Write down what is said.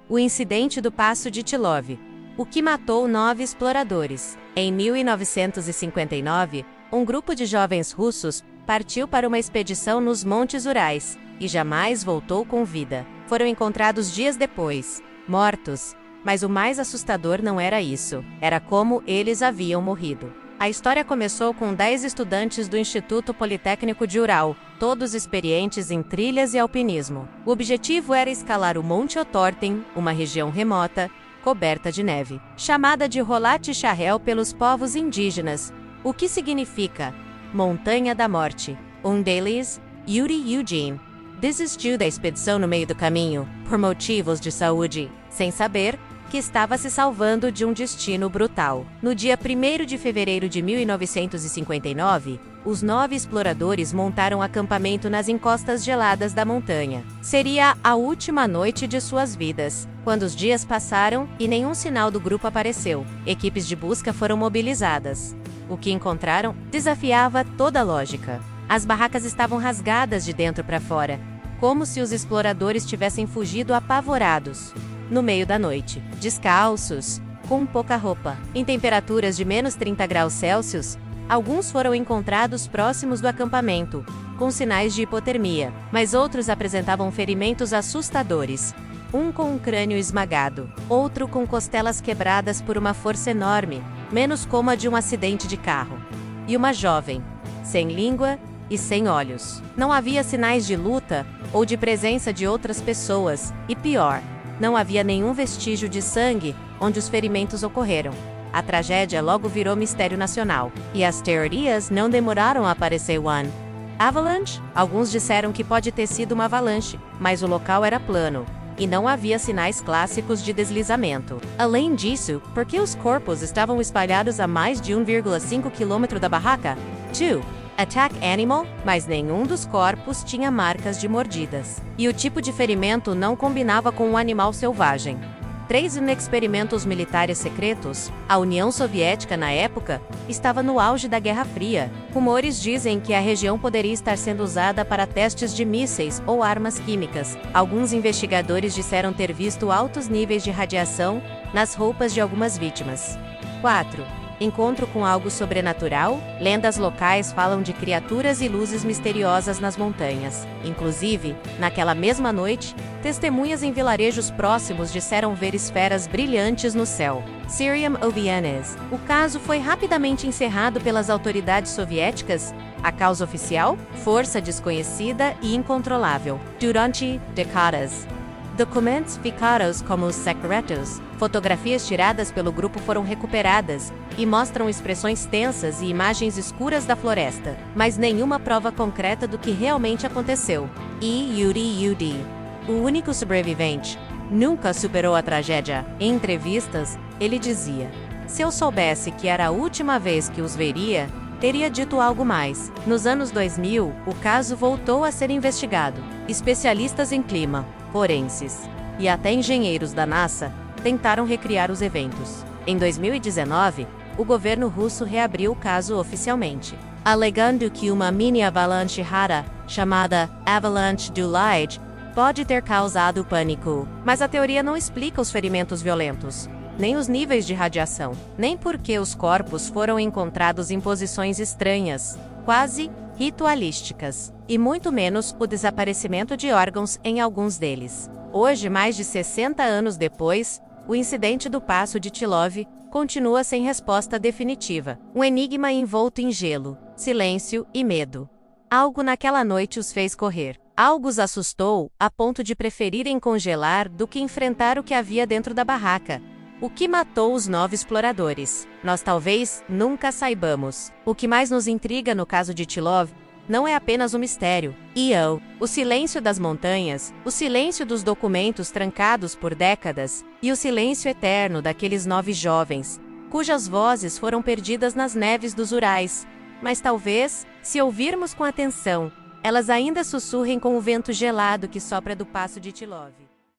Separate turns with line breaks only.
O incidente do Passo de Tilov, o que matou 9 exploradores. Em 1959, um grupo de jovens russos partiu para uma expedição nos Montes Urais e jamais voltou com vida. Foram encontrados dias depois, mortos, mas o mais assustador não era isso, era como eles haviam morrido. A história começou com 10 estudantes do Instituto Politécnico de Ural, todos experientes em trilhas e alpinismo. O objetivo era escalar o Monte Otorten, uma região remota, coberta de neve, chamada de Rolat Shahel pelos povos indígenas, o que significa Montanha da Morte. Um deles, Yuri Eugene, desistiu da expedição no meio do caminho, por motivos de saúde, sem saber que estava se salvando de um destino brutal. No dia 1º de fevereiro de 1959, os 9 exploradores montaram acampamento nas encostas geladas da montanha. Seria a última noite de suas vidas. Quando os dias passaram e nenhum sinal do grupo apareceu, equipes de busca foram mobilizadas. O que encontraram desafiava toda a lógica. As barracas estavam rasgadas de dentro para fora, como se os exploradores tivessem fugido apavorados. No meio da noite, descalços, com pouca roupa, em temperaturas de menos 30 graus Celsius, alguns foram encontrados próximos do acampamento, com sinais de hipotermia, mas outros apresentavam ferimentos assustadores. Um com um crânio esmagado, outro com costelas quebradas por uma força enorme, menos como a de um acidente de carro. E uma jovem, sem língua e sem olhos. Não havia sinais de luta ou de presença de outras pessoas, e pior, não havia nenhum vestígio de sangue onde os ferimentos ocorreram. A tragédia logo virou mistério nacional, e as teorias não demoraram a aparecer. Avalanche? Alguns disseram que pode ter sido uma avalanche, mas o local era plano, e não havia sinais clássicos de deslizamento. Além disso, por que os corpos estavam espalhados a mais de 1,5 km da barraca? 2. Attack animal, mas nenhum dos corpos tinha marcas de mordidas. E o tipo de ferimento não combinava com um animal selvagem. 3. Em experimentos militares secretos, a União Soviética, na época, estava no auge da Guerra Fria. Rumores dizem que a região poderia estar sendo usada para testes de mísseis ou armas químicas. Alguns investigadores disseram ter visto altos níveis de radiação nas roupas de algumas vítimas. 4. Encontro com algo sobrenatural? Lendas locais falam de criaturas e luzes misteriosas nas montanhas. Inclusive, naquela mesma noite, testemunhas em vilarejos próximos disseram ver esferas brilhantes no céu. Syriam Ovianes. O caso foi rapidamente encerrado pelas autoridades soviéticas. A causa oficial? Força desconhecida e incontrolável. Durante décadas. Documentos ficados como secretos. Fotografias tiradas pelo grupo foram recuperadas e mostram expressões tensas e imagens escuras da floresta, mas nenhuma prova concreta do que realmente aconteceu. E Yuri Yudi, o único sobrevivente, nunca superou a tragédia. Em entrevistas, ele dizia: "Se eu soubesse que era a última vez que os veria, teria dito algo mais." Nos anos 2000, o caso voltou a ser investigado. Especialistas em clima, forenses e até engenheiros da NASA tentaram recriar os eventos. Em 2019, o governo russo reabriu o caso oficialmente, alegando que uma mini-avalanche rara, chamada Avalanche do Light, pode ter causado pânico. Mas a teoria não explica os ferimentos violentos, nem os níveis de radiação, nem por que os corpos foram encontrados em posições estranhas, quase ritualísticas, e muito menos o desaparecimento de órgãos em alguns deles. Hoje, mais de 60 anos depois, o incidente do Passo de Tilov continua sem resposta definitiva. Um enigma envolto em gelo, silêncio e medo. Algo naquela noite os fez correr. Algo os assustou, a ponto de preferirem congelar do que enfrentar o que havia dentro da barraca. O que matou os 9 exploradores? Nós talvez nunca saibamos. O que mais nos intriga no caso de Tilov não é apenas um mistério. O silêncio das montanhas, o silêncio dos documentos trancados por décadas, e o silêncio eterno daqueles 9 jovens, cujas vozes foram perdidas nas neves dos Urais. Mas talvez, se ouvirmos com atenção, elas ainda sussurrem com o vento gelado que sopra do Passo de Tilov.